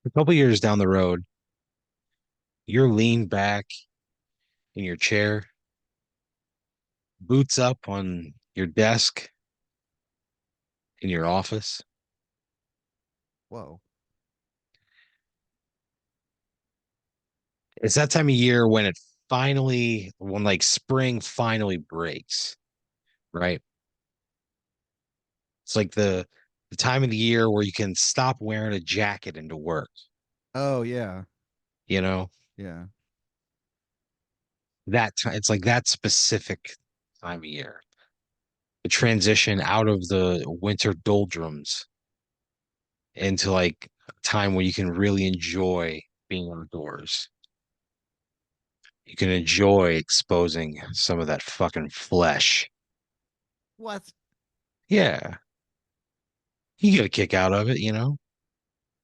A couple years down the road, you're leaned back in your chair, boots up on your desk in your office. Whoa. It's that time of year when when like spring finally breaks, right? It's like the time of the year where you can stop wearing a jacket into work, Oh yeah. you know? Yeah. That time, it's like that specific time of year. The transition out of the winter doldrums into like a time where you can really enjoy being outdoors. You can enjoy exposing some of that fucking flesh. What? Yeah, you get a kick out of it, you know?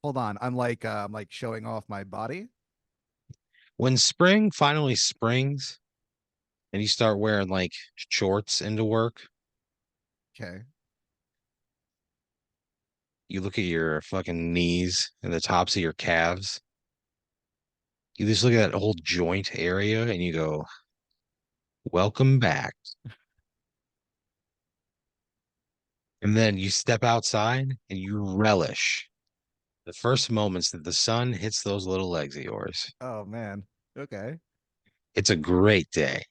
Hold on. I'm like showing off my body. When spring finally springs and you start wearing like shorts into work, Okay. you look at your fucking knees and the tops of your calves. You just look at that whole joint area and you go, welcome back. And then you step outside and you relish the first moments that the sun hits those little legs of yours. Oh man. Okay. It's a great day.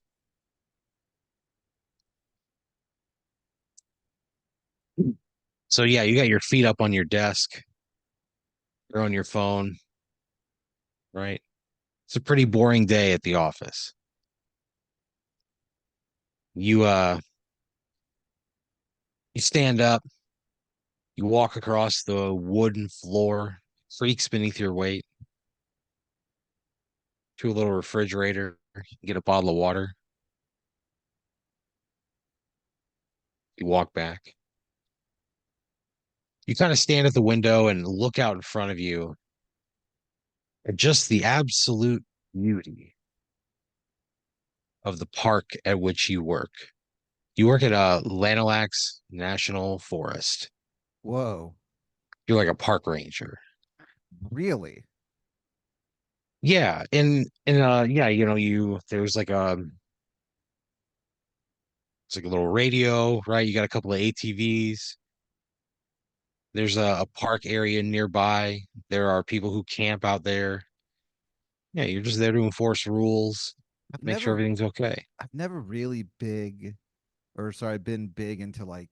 So yeah, you got your feet up on your desk, you're on your phone, right? It's a pretty boring day at the office. You stand up, you walk across the wooden floor, creaks beneath your weight to a little refrigerator, get a bottle of water, you walk back. You kind of stand at the window and look out in front of you at just the absolute beauty of the park at which you work. You work at a Lanalax National Forest. Whoa. You're like a park ranger. Really? Yeah, and yeah, you know, you there's like it's like a little radio, right? You got a couple of ATVs. There's a park area nearby. There are people who camp out there. Yeah, you're just there to enforce rules, I've make sure never everything's okay. I've never really big or sorry, been big into like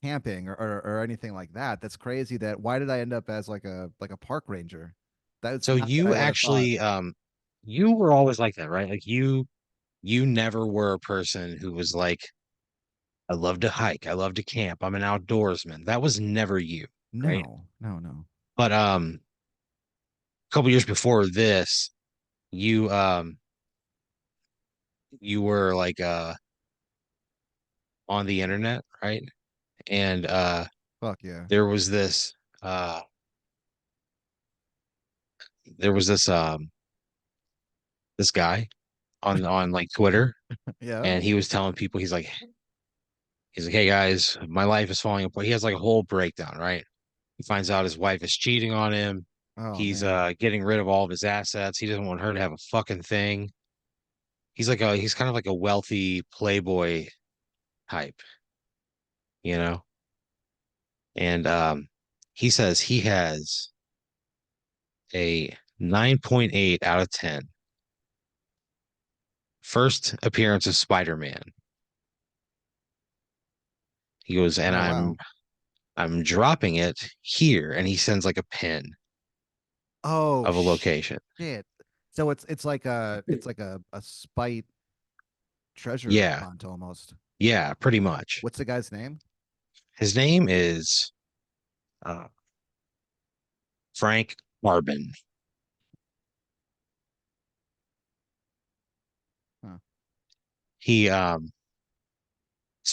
camping or anything like that. That's crazy that why did I end up as like a park ranger? That's So not what I you would have thought. actually you were always like that, right? Like you never were a person who was like, I love to hike, I love to camp, I'm an outdoorsman. That was never you, right? No, no, no. But a couple years before this, you you were like on the internet, right? And Fuck yeah. there was this uh there was this guy on like Twitter, Yeah. and he was telling people he's like, hey guys, my life is falling apart. He has like a whole breakdown, right? He finds out his wife is cheating on him. Oh He's man. getting rid of all of his assets. He doesn't want her to have a fucking thing. He's kind of like a wealthy playboy type, you know? And he says he has a 9.8 out of 10 first appearance of Spider-Man. He goes, and Oh wow. I'm dropping it here, and he sends like a pin Oh of a location. shit. So it's like a spite treasure Yeah, hunt almost. yeah, pretty much. What's the guy's name? His name is uh, Frank Carbon. Huh.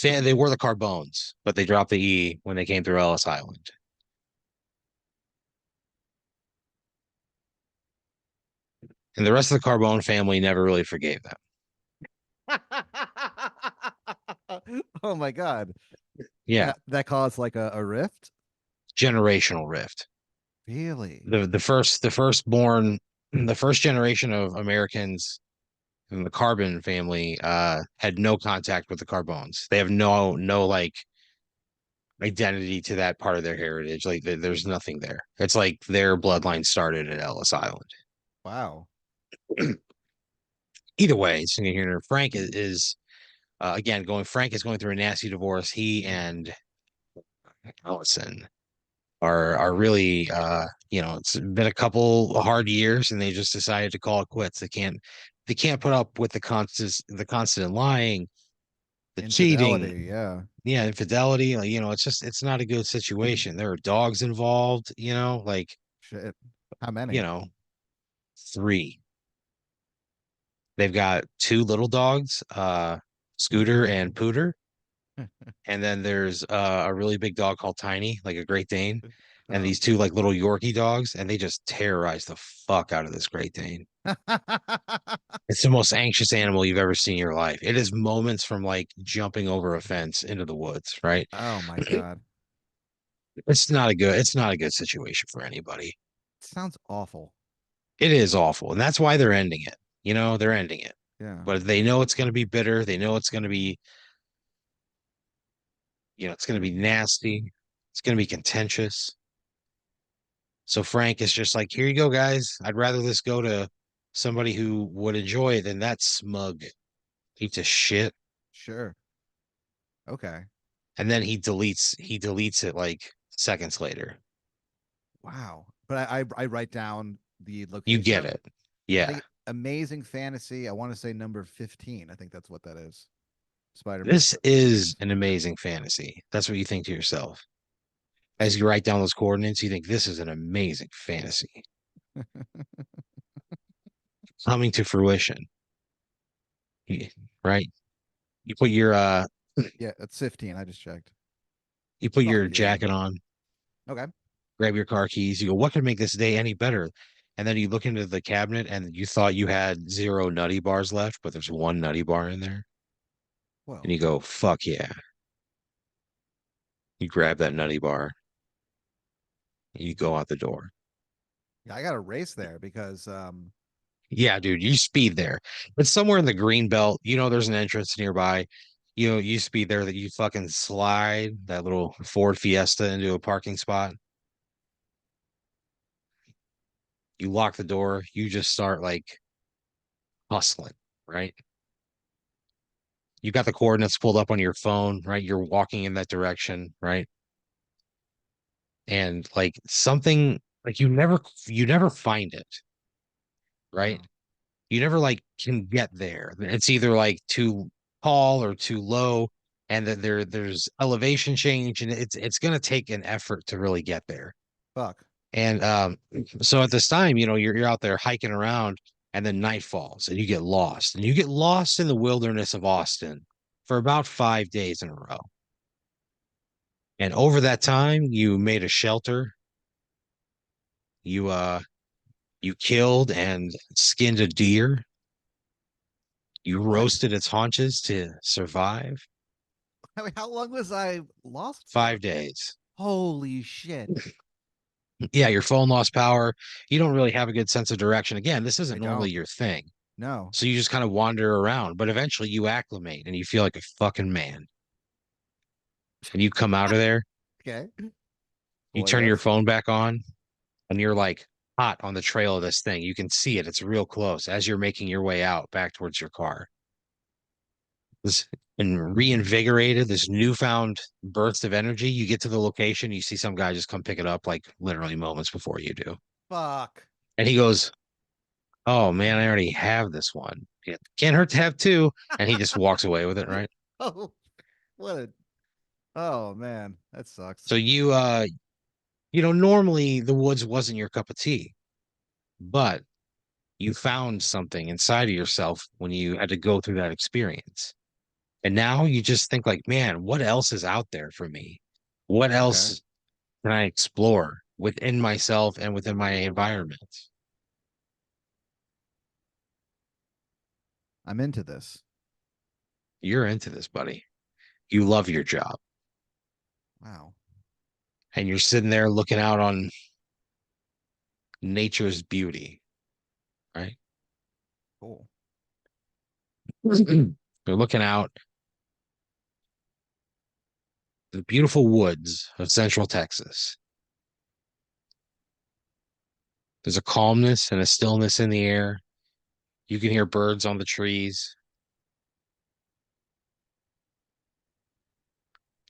They were the Carbones, but they dropped the E when they came through Ellis Island. And the rest of the Carbone family never really forgave them. Oh my God. Yeah, That caused like a rift? generational rift. Really? The firstborn, the first generation of Americans in the Carbon family had no contact with the Carbones. They have no like identity to that part of their heritage. Like there's nothing there. It's like their bloodline started at Ellis Island. Wow. Either way, it's here. Frank is again going. Frank is going through a nasty divorce. He and Allison are really it's been a couple hard years, and they just decided to call it quits. They can't put up with the constant lying, the cheating, Infidelity, yeah. yeah, infidelity. Like, it's just it's not a good situation. There are dogs involved, like, Shit. How you many? know, three. They've got two little dogs, Scooter and Pooter. And then there's a really big dog called Tiny, like a Great Dane. And Oh. these two like little Yorkie dogs, and they just terrorize the fuck out of this Great Dane. It's the most anxious animal you've ever seen in your life. It is moments from like jumping over a fence into the woods, right? Oh my God. It's not a good situation for anybody. Sounds awful. It is awful, and that's why they're ending it. They're ending it. Yeah. But they know it's going to be bitter. They know it's going to be, it's going to be nasty. It's going to be contentious. So Frank is just like, here you go, guys. I'd rather this go to somebody who would enjoy it than that smug piece of shit. Sure. Okay. And then he deletes it like seconds later. Wow. But I write down the You location get of, it. I Yeah. think Amazing Fantasy. I want to say number 15. I think that's what that is. Spider-Man This book. is an amazing fantasy. That's what you think to yourself. As you write down those coordinates, you think this is an amazing fantasy coming to fruition. Right? You put your uh Yeah, that's 15. I just checked. you put Fuck your you. jacket on, Okay. grab your car keys, you go, what could make this day any better? And then you look into the cabinet and you thought you had zero nutty bars left, but there's one nutty bar in there. And Whoa. you go, fuck yeah. You grab that nutty bar and you go out the door. Yeah, I got a race there because Yeah, dude, you speed there. It's somewhere in the green belt. There's an entrance nearby. You speed there that you fucking slide that little Ford Fiesta into a parking spot. You lock the door. You just start like hustling, right? You got the coordinates pulled up on your phone, right? You're walking in that direction, right? And like something like you never find it, right? no. You never like can get there. It's either like too tall or too low, and that there's elevation change, and it's gonna take an effort to really get there. Fuck. And so at this time, you're out there hiking around, and then night falls, and you get lost in the wilderness of Austin for about 5 days in a row. And over that time, you made a shelter. You killed and skinned a deer. You What? roasted its haunches to survive. I mean, how long was I lost for? 5 days. Holy shit. Yeah, your phone lost power. You don't really have a good sense of direction. Again, this I isn't normally don't. your thing. No. So you just kind of wander around, but eventually you acclimate and you feel like a fucking man. And you come out of there, Okay. you Well, turn your yes. phone back on, and you're like hot on the trail of this thing. You can see it. It's real close as you're making your way out back towards your car. This and reinvigorated, this newfound burst of energy. You get to the location, you see some guy just come pick it up like literally moments before you do. Fuck. And he goes, oh man, I already have this one. Yeah, can't hurt to have two. And he just walks away with it, right? Oh, what a. Oh, man. That sucks. So normally the woods wasn't your cup of tea, but you found something inside of yourself when you had to go through that experience. And now you just think like, man, what else is out there for me? What Okay. else can I explore within myself and within my environment? I'm into this. You're into this, buddy. You love your job. Wow. And you're sitting there looking out on nature's beauty, right? Cool. They're looking out the beautiful woods of central Texas. There's a calmness and a stillness in the air. You can hear birds on the trees.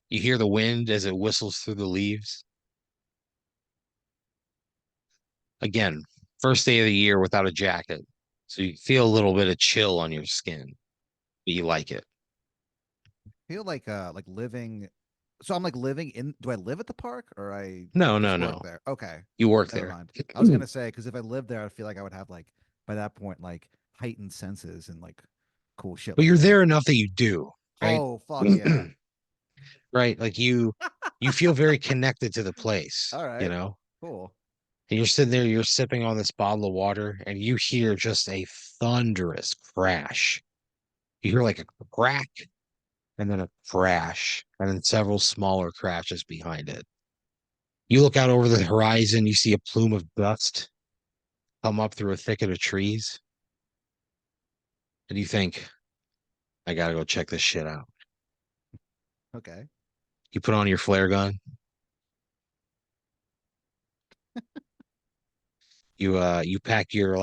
You hear the wind as it whistles through the leaves. Again, first day of the year without a jacket. So you feel a little bit of chill on your skin, but you like it. Feel like living. So I'm like living in. Do I live at the park or I No, no, just work no. there? Okay, You work never there. mind. I was gonna say because if I lived there, I feel like I would have like by that point like heightened senses and like cool shit But like you're that. there enough that you do, right? Oh fuck yeah! Right? Like you feel very connected to the place, All you right, know? cool. And you're sitting there, you're sipping on this bottle of water, and you hear just a thunderous crash. You hear like a crack and then a crash, and then several smaller crashes behind it. You look out over the horizon, you see a plume of dust come up through a thicket of trees, and you think, I gotta go check this shit out. Okay. You put on your flare gun, you pack your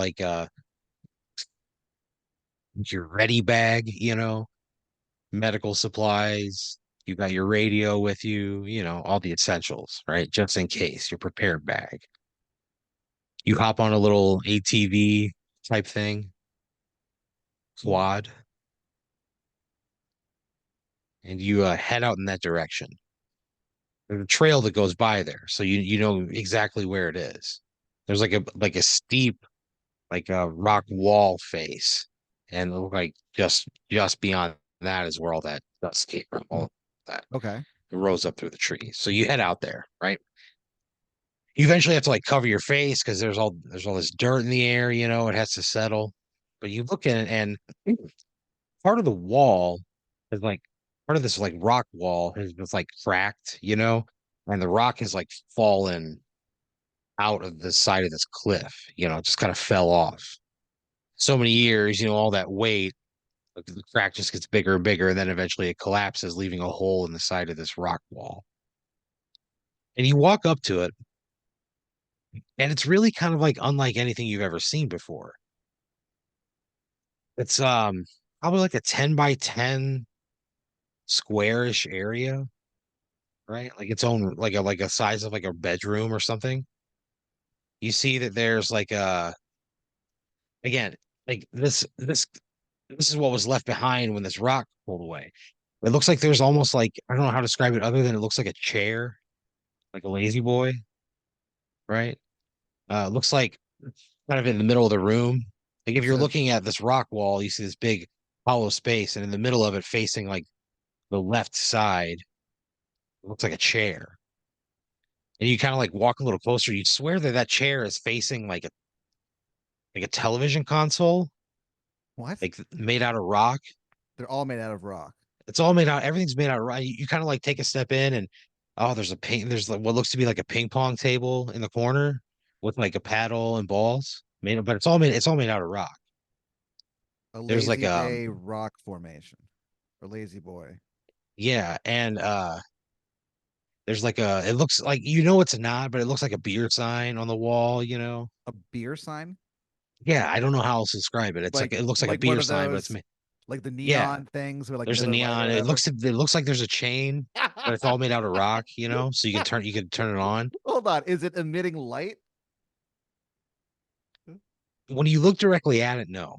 your ready bag, medical supplies, you got your radio with you, all the essentials, right? Just in case, your prepared bag. You hop on a little ATV type thing, quad, and you head out in that direction. There's a trail that goes by there, so you know exactly where it is. There's like a steep like a rock wall face, and it look like just beyond that is where all that dust came from. All that Okay. it rose up through the trees. So you head out there, right? You eventually have to like cover your face because there's all this dirt in the air, it has to settle. But you look at it and part of the wall is like part of this like rock wall has just like cracked, and the rock has like fallen out of the side of this cliff, it just kind of fell off. So many years, all that weight, like, the crack just gets bigger and bigger, and then eventually it collapses, leaving a hole in the side of this rock wall. And you walk up to it, and it's really kind of like unlike anything you've ever seen before. It's probably like a 10 by 10 squarish area, right? Like its own like a size of like a bedroom or something. You see that there's like again, like this is what was left behind when this rock pulled away. It looks like there's almost like I don't know how to describe it other than it looks like a chair, like a lazy boy, right? Looks like kind of in the middle of the room. Like if you're So looking at this rock wall, you see this big hollow space, and in the middle of it, facing like the left side, it looks like a chair. And you kind of like walk a little closer, you swear that that chair is facing like a television console, what? like made out of rock. They're all made out of rock. It's all made out. Everything's made out of rock. You kind of like take a step in, and oh, there's like what looks to be like a ping pong table in the corner with like a paddle and balls. But it's all made out of rock. A There's like lazy bay rock formation. Or lazy boy. yeah, and there's like it looks like it's not, but it looks like a beer sign on the wall. A beer sign? Yeah, I don't know how else to describe it. It's like Like it looks like a like one beer of sign, but those like the yeah, neon things with like there's a Miller Lite or neon. whatever. It looks like there's a chain, but it's all made out of rock. So you can turn it on. Hold on. Is it emitting light? When you look directly at it, no.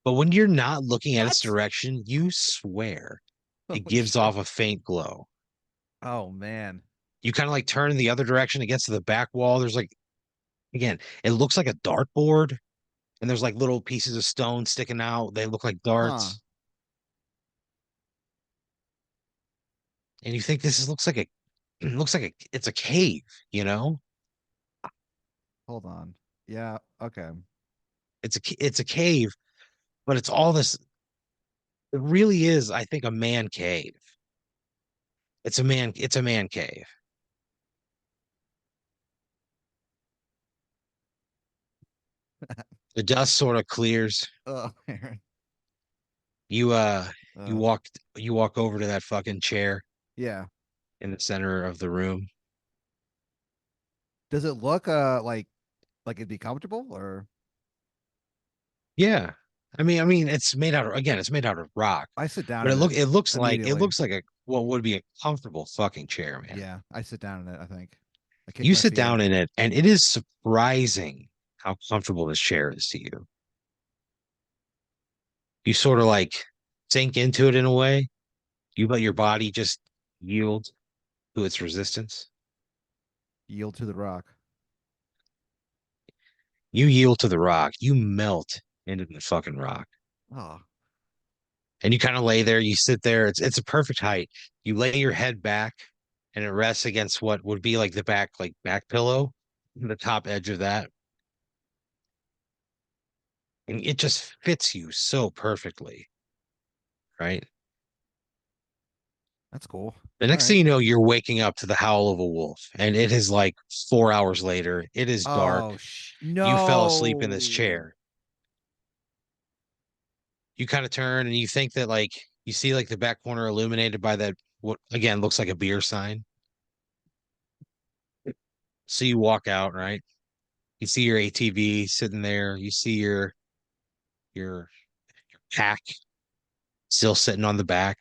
But when you're not looking at its What? direction, you swear it Holy gives shit. off a faint glow. Oh man. You kind of like turn in the other direction, it gets to the back wall. There's like again, it looks like a dartboard, and there's like little pieces of stone sticking out. They look like Huh. darts. And you think this looks like a it looks like it's a cave. Hold on. Yeah, okay. It's a cave, but it's all this it really is, I think, a man cave. It's a man cave. The dust sort of clears. Oh, Aaron. You Uh, you walk over to that fucking chair yeah. in the center of the room. Does it look like it'd be comfortable or Yeah. It's made out of, again, it's made out of rock, I sit down but in it it immediately. looks like a what would be a comfortable fucking chair, man. Yeah, I sit down in it, I think. I kick You my sit feet down in. in it, and it is surprising how comfortable this chair is to you. You sort of like sink into it in a way. You let your body just yield to its resistance. Yield to the rock. You yield to the rock. You melt into the fucking rock. Oh, And you kind of lay there, you sit there. It's a perfect height. You lay your head back and it rests against what would be like the back pillow, the top edge of that. And it just fits you so perfectly, right? that's cool. The All next thing right. you know, you're waking up to the howl of a wolf, and it is like 4 hours later. It is dark. Oh, You fell asleep in this no. chair. You kind of turn and you think that like you see like the back corner illuminated by that what again looks like a beer sign. So you walk out, right? You see your ATV sitting there. You see your pack still sitting on the back.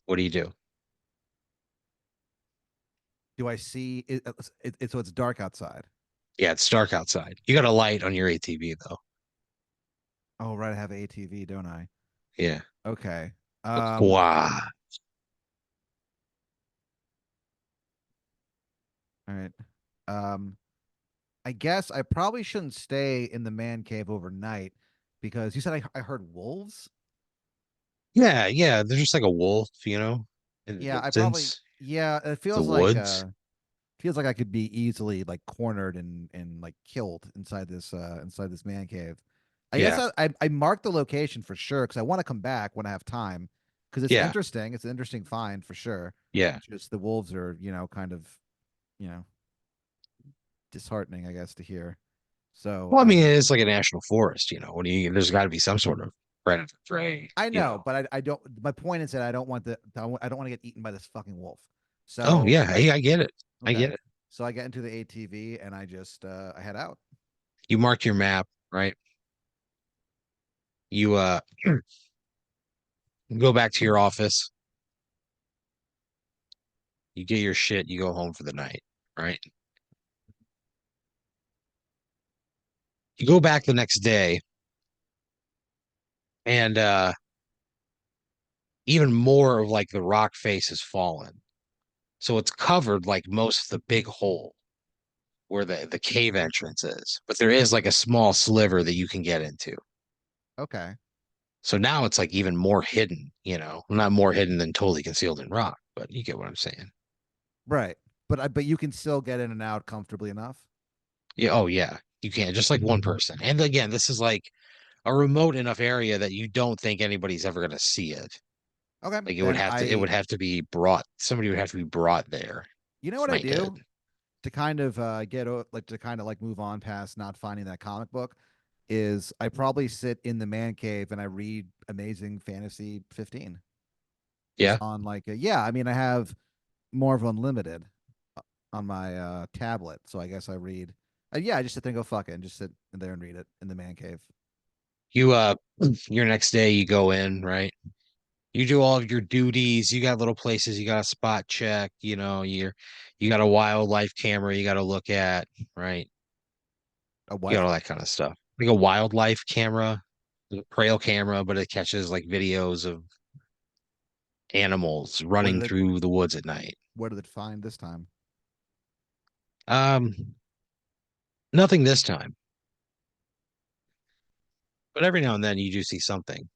What do you do? Do I see it, so it's dark outside. Yeah, it's dark outside. You got a light on your ATV though. Oh, right, I have ATV, don't I? Yeah. Okay. Um, Wow. all right. Um, I guess I probably shouldn't stay in the man cave overnight because you said I heard wolves. Yeah, yeah. There's just like a wolf, in the Yeah, I probably distance. yeah, it The woods. feels like I could be easily like cornered and like killed inside this man cave. I guess Yeah, I marked the location for sure because I want to come back when I have time because it's yeah, interesting. It's an interesting find for sure. yeah. It's just the wolves are kind of you know disheartening, I guess, to hear. So Well, I mean, I'm it is like a national forest, When there's got to be some sort of predator prey, I know, but I don't. My point is that I don't want to get eaten by this fucking wolf. Oh So yeah, hey, I get it. I okay, get it. so I get into the ATV and I just I head out. You mark your map, right? You go back to your office, you get your shit, you go home for the night, right? You go back the next day and even more of like the rock face has fallen. So it's covered like most of the big hole where the cave entrance is. But there is like a small sliver that you can get into. Okay, So now it's like even more hidden, Not more hidden than totally concealed in rock, but you get what I'm saying. right. But you can still get in and out comfortably enough. Yeah, oh yeah. You can't just like one person. And again, this is like a remote enough area that you don't think anybody's ever gonna see it. Okay, Like then it would have to be brought, somebody would have to be brought there. you know It's what I night dead. do to kind of like to kind of like move on past not finding that comic book is I probably sit in the man cave and I read Amazing Fantasy 15 just Yeah. on like yeah. I mean I have more of Unlimited on my tablet. So I guess I read. Yeah, I just sit there and go fuck it and just sit there and read it in the man cave. You your next day you go in, right? You do all of your duties. You got little places you got to spot check, you got a wildlife camera you got to look at, right? A You what? got all that kind of stuff. Like a wildlife camera, a trail camera, but it catches like videos of animals What running did it? through the woods at night. What did it find this time? Um, Nothing this time, but every now and then you do see something.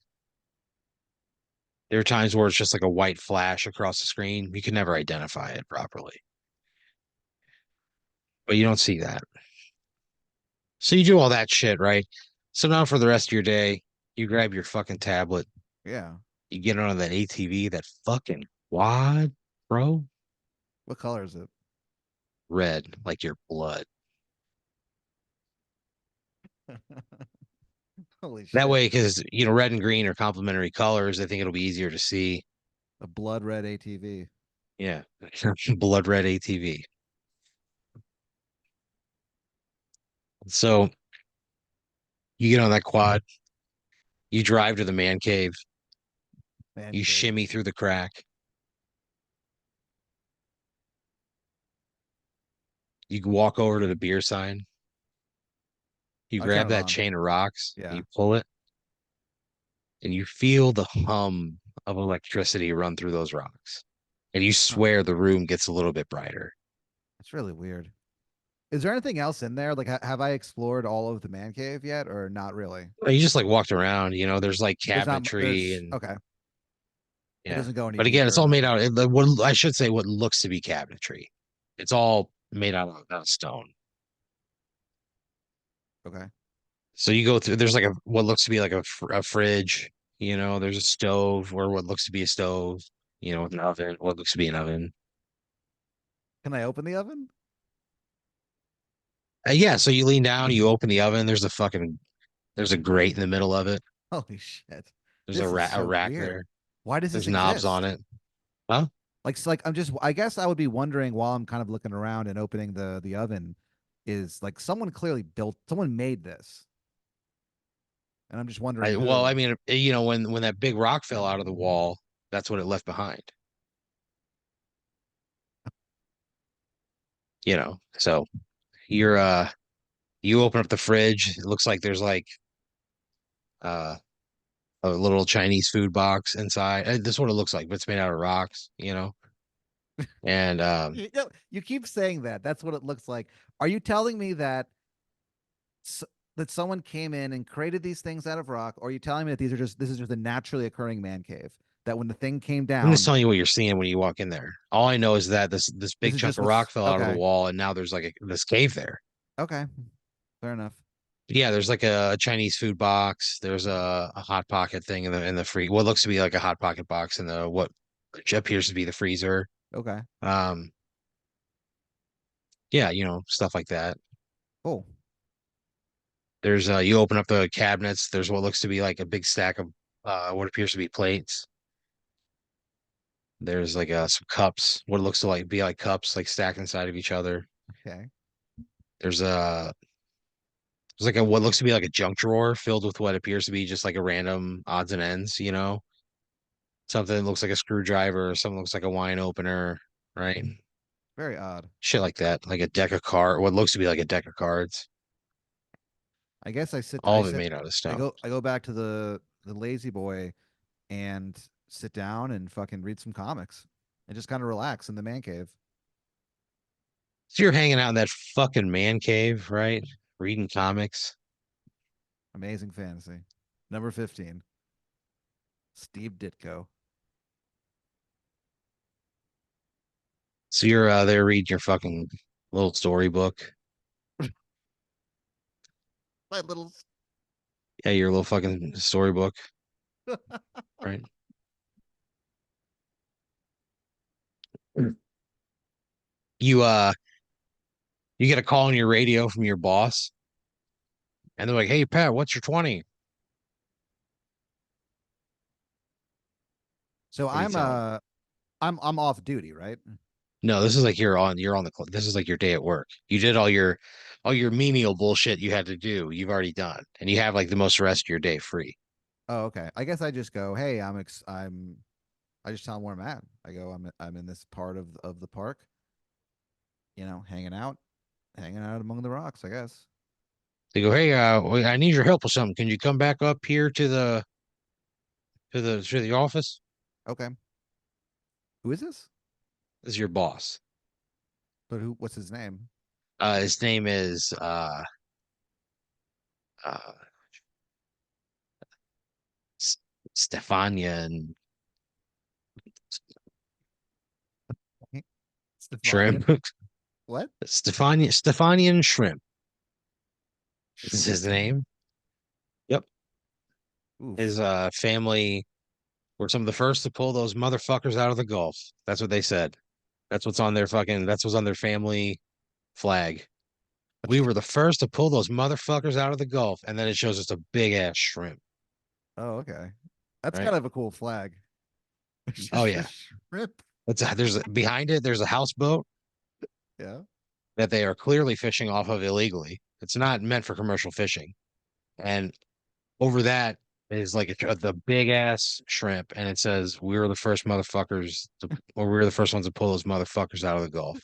There are times where it's just like a white flash across the screen. You can never identify it properly, but you don't see that. So you do all that shit, right? So now for the rest of your day, you grab your fucking tablet, Yeah. you get on that ATV, that fucking quad, bro, What color is it? red like your blood. Holy That shit. way, because red and green are complementary colors. I think it'll be easier to see. A blood red ATV. Yeah, blood red ATV. So you get on that quad, you drive to the man cave, Man you cave. shimmy through the crack, you walk over to the beer sign, you I turn grab it that on. chain of rocks, Yeah. you pull it, and you feel the hum of electricity run through those rocks. And you Huh. swear the room gets a little bit brighter. That's really weird. Is there anything else in there? Like, have I explored all of the man cave yet, or not really? You just like walked around, there's like There's not. cabinetry There's and okay. It yeah. doesn't go any But again, it's deeper all made than out of what I should say what looks to be cabinetry. It's all made out of stone. okay. So you go through, there's like what looks to be like a fridge, there's a stove or what looks to be a stove, with an oven, what looks to be an oven. Can I open the oven? Yeah, so you lean down, you open the oven, there's a grate in the middle of it. Holy shit. There's This is a so rack weird. there. Why does There's this knobs on exist? it. Huh? Like I'm just I guess I would be wondering while I'm kind of looking around and opening the oven is like someone clearly built someone made this. And I'm just wondering Well, I who. mean, when that big rock fell out of the wall, that's what it left behind. So you're you open up the fridge, it looks like there's like uh a little Chinese food box inside. This is what it looks like, but it's made out of rocks. And You keep saying that. That's what it looks like. Are you telling me that that someone came in and created these things out of rock, or are you telling me that this is just a naturally occurring man cave? That when the thing came I'm just down, telling you what you're seeing when you walk in there. All I know is that this this big is chunk just of rock what's fell out of the okay. wall, and now there's like this cave there. Okay, fair enough. Yeah, there's like a Chinese food box. There's a hot pocket thing in the free what looks to be like a hot pocket box in the what which appears to be the freezer. Okay, Um, yeah, stuff like that. cool. There's you open up the cabinets. There's what looks to be like a big stack of what appears to be plates. There's like some cups, what looks to like be like cups, like stacked inside of each other. Okay, There's a there's like a what looks to be like a junk drawer filled with what appears to be just like a random odds and ends. Something that looks like a screwdriver, something looks like a wine opener, right? very odd. Shit like that, like a deck of card, what looks to be like a deck of cards, I guess I sit. all of it made out of I stone. go back to the lazy boy and sit down and fucking read some comics and just kind of relax in the man cave. So you're hanging out in that fucking man cave, right? Reading comics. Amazing fantasy. Number 15, Steve Ditko. So you're there reading your fucking little storybook. My little. Yeah, your little fucking storybook, right? You you get a call on your radio from your boss, and they're like, "Hey Pat, what's your 20?" So What do you tell them? I'm off duty, right? No, this is like you're on this is like your day at work. You did all your menial bullshit you had to do. You've already done, and you have like the most rest of your day free. Oh, okay. I guess I just go, hey, I just tell them where I'm at. I go, I'm in this part of the park, hanging out among the rocks. I guess. They go, "Hey, I need your help with something. Can you come back up here to the office?" Okay. Who is this? This is your boss. But who? What's his name? His name is uh S- Stefania and Stefanian. Shrimp. What? Stefanian Shrimp is his Shrimp. name. Yep. Oof. His family were some of the first to pull those motherfuckers out of the Gulf. That's what they said. That's what's on their family flag. We were the first to pull those motherfuckers out of the Gulf, and then it shows us a big ass shrimp, Oh, okay. That's right? kind of a cool flag. It's Oh just a yeah, shrimp. there's behind it. There's a houseboat Yeah. that they are clearly fishing off of illegally. It's not meant for commercial fishing, and over that is like the big ass shrimp, and it says we were the first motherfuckers to, or we were the first ones to pull those motherfuckers out of the Gulf.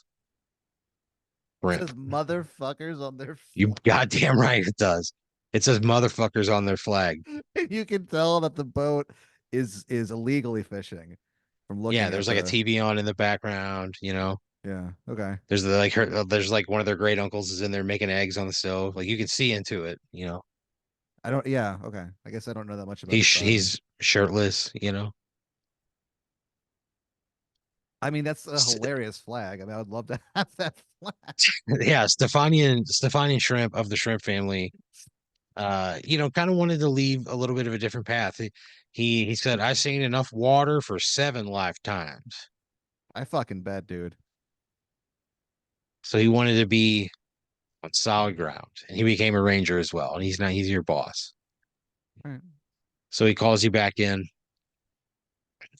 It says Shrimp. motherfuckers on their You flag. goddamn right it does. It says motherfuckers on their flag. You can tell that the boat is illegally fishing from Yeah, looking there's at like a the TV on in the background, you know. yeah. Okay. There's there's like one of their great uncles is in there making eggs on the stove. Like you can see into it, you know. I don't yeah, okay. I guess I don't know that much about the flag. He's shirtless, you know. I mean, that's a hilarious flag. I mean, I would love to have that flag. Yeah, Stefanian shrimp of the shrimp family, you know, kind of wanted to leave a little bit of a different path. He said, I've seen enough water for 7 lifetimes. I fucking bet, dude. So he wanted to be on solid ground. And he became a ranger as well. And he's your boss. All right. So he calls you back in.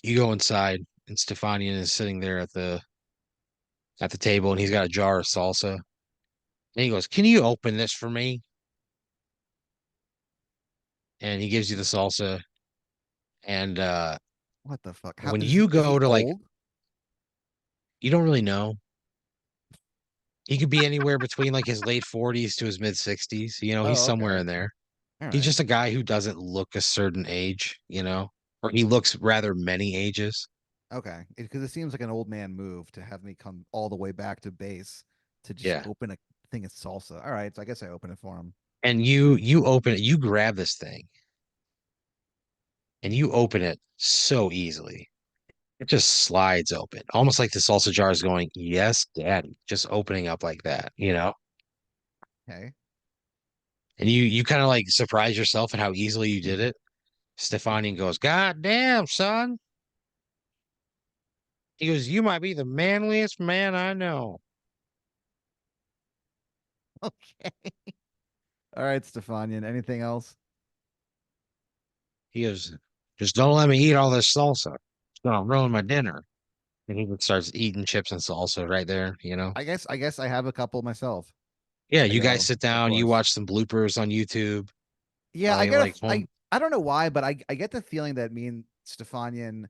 You go inside, and Stefanian is sitting there at the table, and he's got a jar of salsa. And he goes, "Can you open this for me?" And he gives you the salsa. And What the fuck? How when is he you go to like, old? you don't really know. He could be anywhere between like his late 40s to his mid 60s. You know, he's Oh, somewhere okay. in there. All He's right. just a guy who doesn't look a certain age, you know, or he looks rather many ages. Okay. Because it seems like an old man move to have me come all the way back to base to just Yeah. open a thing of salsa. All right. So I guess I open it for him. And you open it, you grab this thing and you open it so easily. It just slides open, almost like the salsa jar is going, "Yes, daddy," just opening up like that, you know? Okay. And you kind of like surprise yourself at how easily you did it. Stefanian goes, "God damn, son." He goes, "You might be the manliest man I know." Okay. All right, Stefanian. Anything else? He goes, "Just don't let me eat all this salsa. It's gonna ruin my dinner." And he starts eating chips and salsa right there, you know? I guess I have a couple myself. Yeah, I you guys go, sit of down, you course. watch some bloopers on YouTube, Yeah, I get a like home. I don't know why, but I get the feeling that me and Stefanian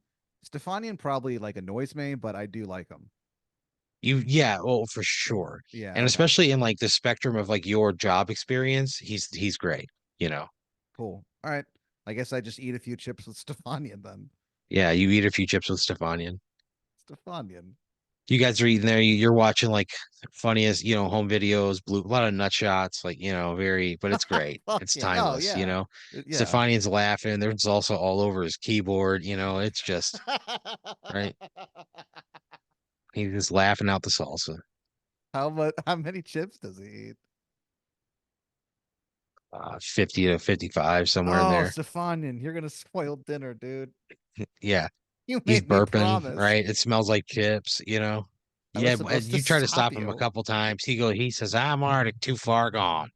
probably like annoys me, but I do like him. Yeah, well, for sure. Yeah, And okay. especially in like the spectrum of like your job experience, he's great, you know. Cool. All right. I guess I just eat a few chips with Stefanian then. Yeah, you eat a few chips with Stefanian. Stefanian. You guys are eating there, you're watching like funniest, you know, home videos, blue a lot of nut shots, like, you know, very, but it's great. Fuck It's yeah. Oh timeless, you yeah. know. Yeah. Stefanian's laughing, there's also all over his keyboard, you know, it's just right. He's just laughing out the salsa. How many chips does he eat? 50 to 55, somewhere in Oh, there. Stefanian, you're gonna spoil dinner, dude. Yeah. You He's made me burping, promise. right? It smells like chips, you know. I was Yeah, supposed to you try to stop stop him a you. couple times. He says, "I'm already too far gone."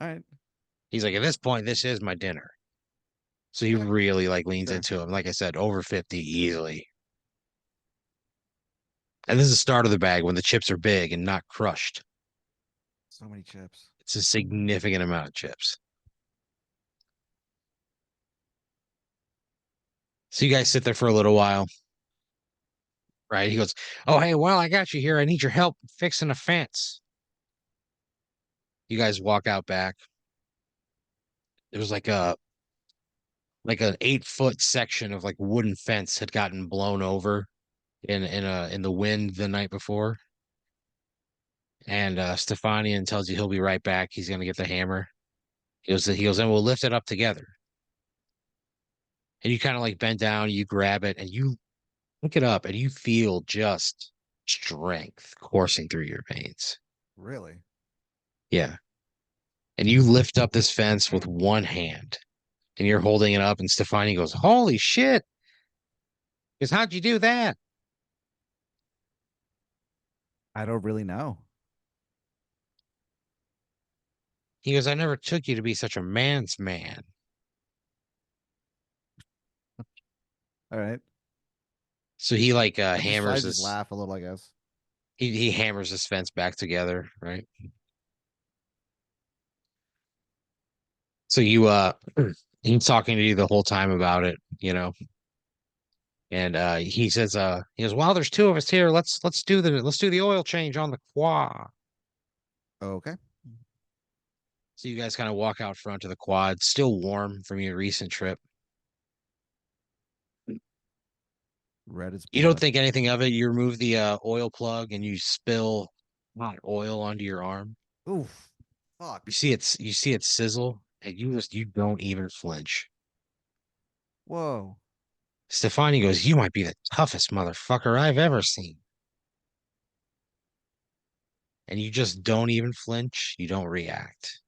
All right. He's like, "At this point, this is my dinner." So he really like leans Sure. into him. Like I said, over 50 easily. And this is the start of the bag when the chips are big and not crushed. So many chips. It's a significant amount of chips. So you guys sit there for a little while, right? He goes, "Oh, hey, well, I got you here. I need your help fixing a fence." You guys walk out back. There was like an 8 foot section of like wooden fence had gotten blown over in the wind the night before. And Stefanian tells you he'll be right back. He's gonna get the hammer. He goes, and we'll lift it up together. And you kind of like bend down, you grab it, and you look it up, and you feel just strength coursing through your veins. Really? Yeah. And you lift up this fence with one hand, and you're holding it up, and Stefani goes, "Holy shit! Because how'd you do that?" I don't really know. He goes, I never took you to be such a man's man. All right. So he like I hammers just this laugh a little, I guess. he hammers this fence back together, right? So you he's talking to you the whole time about it, you know. And he says he goes, well, there's two of us here. Let's do the oil change on the quad. Okay. So you guys kind of walk out front to the quad, still warm from your recent trip. Red as You don't blood. think anything of it. You remove the oil plug and you spill hot oil onto your arm. Oof. Fuck. You see it sizzle, and you don't even flinch. Whoa. Stefani goes, "You might be the toughest motherfucker I've ever seen." And you just don't even flinch. You don't react.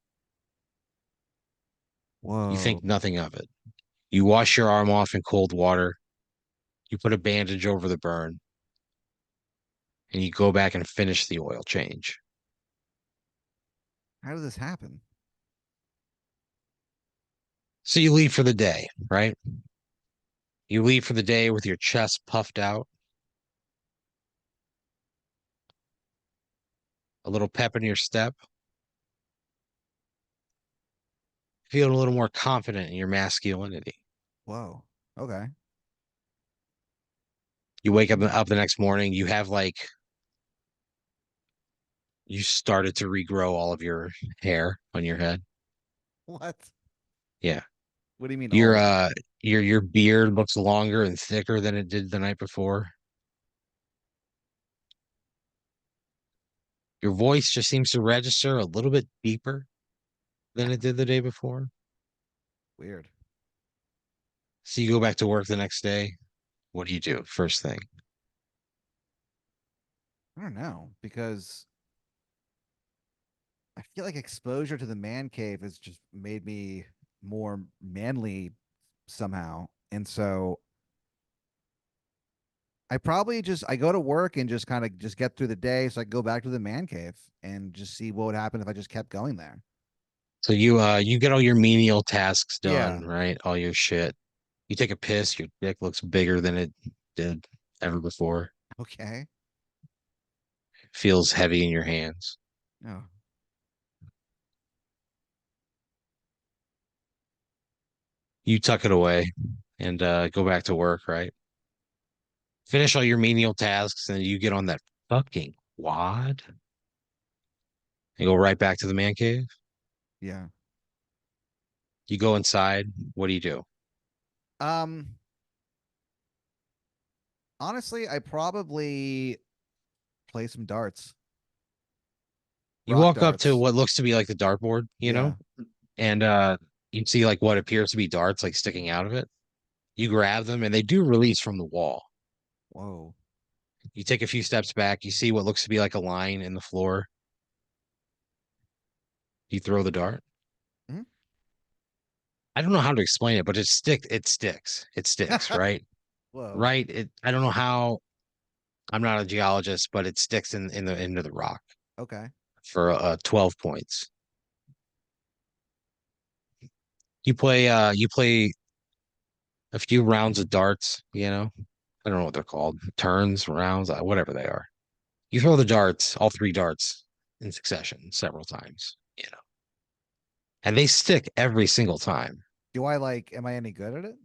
You Whoa. think nothing of it. You wash your arm off in cold water. You put a bandage over the burn, and you go back and finish the oil change. How did this happen? So you leave for the day, right? You leave for the day with your chest puffed out, a little pep in your step, feeling a little more confident in your masculinity. Whoa. Okay. You wake up the next morning, you have like you started to regrow all of your hair on your head. What? Yeah. What do you mean all Your of it? your beard looks longer and thicker than it did the night before. Your voice just seems to register a little bit deeper than it did the day before. Weird. So you go back to work the next day. What do you do? First thing. I don't know because I feel like exposure to the man cave has just made me more manly somehow. And so I probably just I go to work and just kind of just get through the day so I can go back to the man cave and just see what would happen if I just kept going there. So you get all your menial tasks Yeah. done, right? All your shit. You take a piss, your dick looks bigger than it did ever before. Okay. Feels heavy in your hands. Oh, You tuck it away and go back to work, right? Finish all your menial tasks and you get on that fucking quad and go right back to the man cave. yeah. You go inside. What do you do? Um, honestly, I probably play some darts, You rock walk up to darts. what looks to be like the dartboard, you know, Yeah. and you see like what appears to be darts like sticking out of it. You grab them and they do release from the wall. Whoa. You take a few steps back, you see what looks to be like a line in the floor. You throw the dart. Mhm. I don't know how to explain it, but it sticks. It sticks, right? Whoa. Right? I don't know how. I'm not a geologist, but it sticks in the into the rock Okay. for 12 points. You play a few rounds of darts, you know. I don't know what they're called. Turns, rounds, whatever they are. You throw the darts, all three darts in succession several times, you know. And they stick every single time. Do I like, am I any good at it?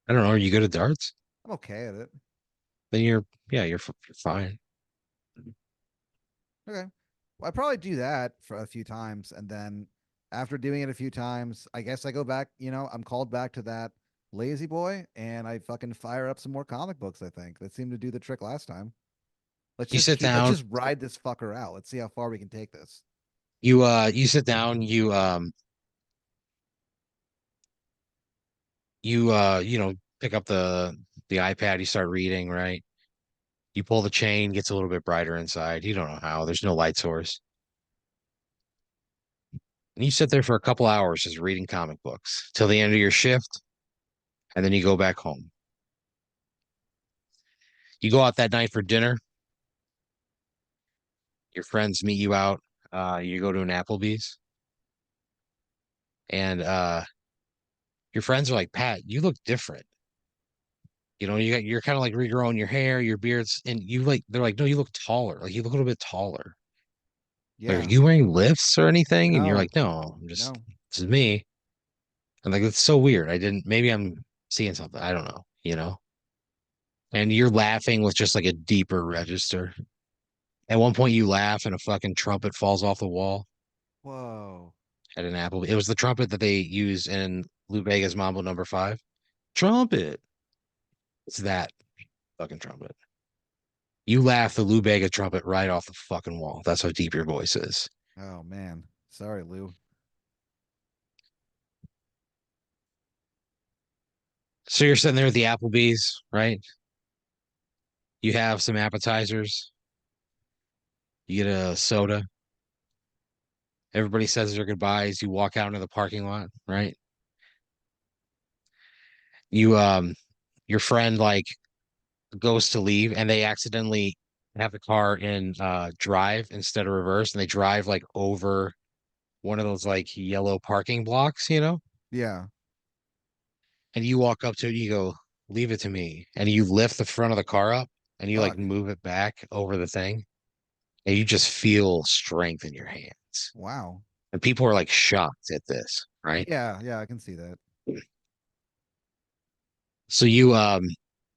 I don't know, are you good at darts? I'm okay at it. Then yeah, you're fine. Okay. Well, I probably do that for a few times. And then after doing it a few times, I guess I go back, I'm called back to that lazy boy and I fucking fire up some more comic books, I think. That seemed to do the trick last time. You sit Let's down, just ride this fucker out. Let's see how far we can take this. you sit down, you know, pick up the iPad, you start reading, right? You pull the chain, gets a little bit brighter inside. You don't know how. There's no light source. And you sit there for a couple hours just reading comic books till the end of your shift, and then you go back home. You go out that night for dinner. Your friends meet you out. You go to an Applebee's. And your friends are like, Pat, you look different. You're kind of like regrowing your hair, your beards, and they're like, no, you look taller. Like you look a little bit taller. Like, are Yeah. you wearing lifts or anything? And you're No. like, no, I'm just No. this is me. And like it's so weird. I didn't maybe I'm seeing something. I don't know. And you're laughing with just like a deeper register. At one point you laugh and a fucking trumpet falls off the wall Whoa. at an Apple. It was the trumpet that they use in Lou Bega's Mambo number 5. Trumpet. It's that fucking trumpet. You laugh the Lou Bega trumpet right off the fucking wall. That's how deep your voice is. Oh man. Sorry, Lou. So you're sitting there at the Applebee's, right? You have some appetizers, you get a soda. Everybody says their goodbyes. You walk out into the parking lot, right? You your friend like goes to leave and they accidentally have the car in drive instead of reverse and they drive like over one of those like yellow parking blocks. Yeah. And you walk up to it and you go, leave it to me. And you lift the front of the car up and you like Fuck. move it back over the thing and you just feel strength in your hands. Wow. And people are like shocked at this, right? Yeah. Yeah. I can see that. So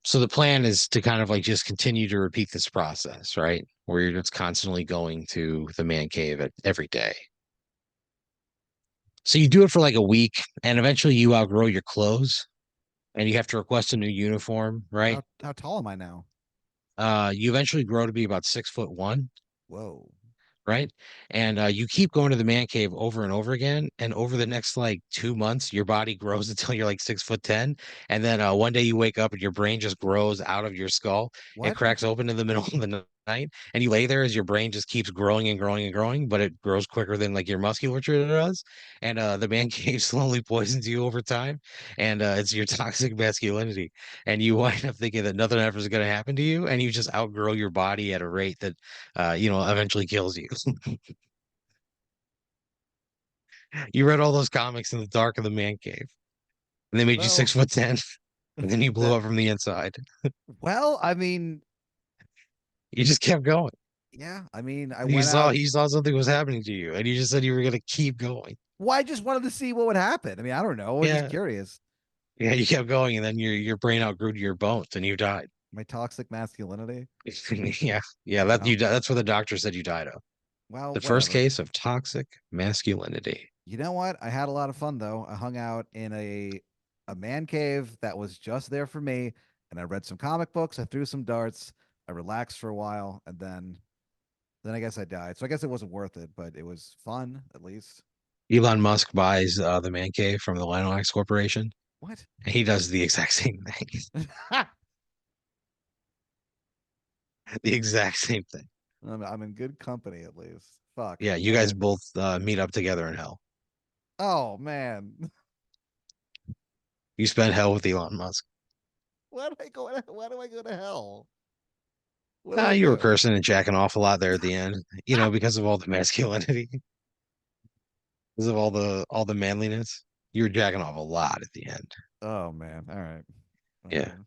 so the plan is to kind of like just continue to repeat this process, right? Where you're just constantly going to the man cave every day. So you do it for like a week and eventually you outgrow your clothes and you have to request a new uniform, right? How tall am I now? You eventually grow to be about 6'1", Whoa. right? And you keep going to the man cave over and over again. And over the next like 2 months, your body grows until you're like 6'10". And then one day you wake up and your brain just grows out of your skull. It What? cracks open in the middle of the night. And you lay there as your brain just keeps growing and growing and growing, but it grows quicker than like your musculature does. And the man cave slowly poisons you over time. And it's your toxic masculinity. And you wind up thinking that nothing ever is going to happen to you. And you just outgrow your body at a rate that, eventually kills you. You read all those comics in the dark of the man cave, and they made you Well, 6'10", and then you blew that up from the inside. I mean, You just kept going. yeah, I mean, I You went saw out. you saw something was happening to you, and you just said you were gonna keep going. Well, I just wanted to see what would happen. I mean, I don't know. I was just Yeah, curious. yeah, you kept going, and then your brain outgrew to your bones, and you died. My toxic masculinity. Yeah, yeah, that Oh, you that's what the doctor said you died of. well, The first whatever. case of toxic masculinity. You know what? I had a lot of fun though. I hung out in a man cave that was just there for me, and I read some comic books. I threw some darts. I relaxed for a while, and then I guess I died. So I guess it wasn't worth it, but it was fun at least. Elon Musk buys the man cave from the Lanalax Corporation, What? and he does the exact same thing. The exact same thing. I'm in good company at least. Fuck. Yeah, you guys Okay. both meet up together in hell. Oh man. You spent hell with Elon Musk. Why do I go to hell? What do I You were do? cursing and jacking off a lot there at the end, because of all the masculinity, because of all the manliness. You were jacking off a lot at the end. Oh man. All right. Yeah. Whatever.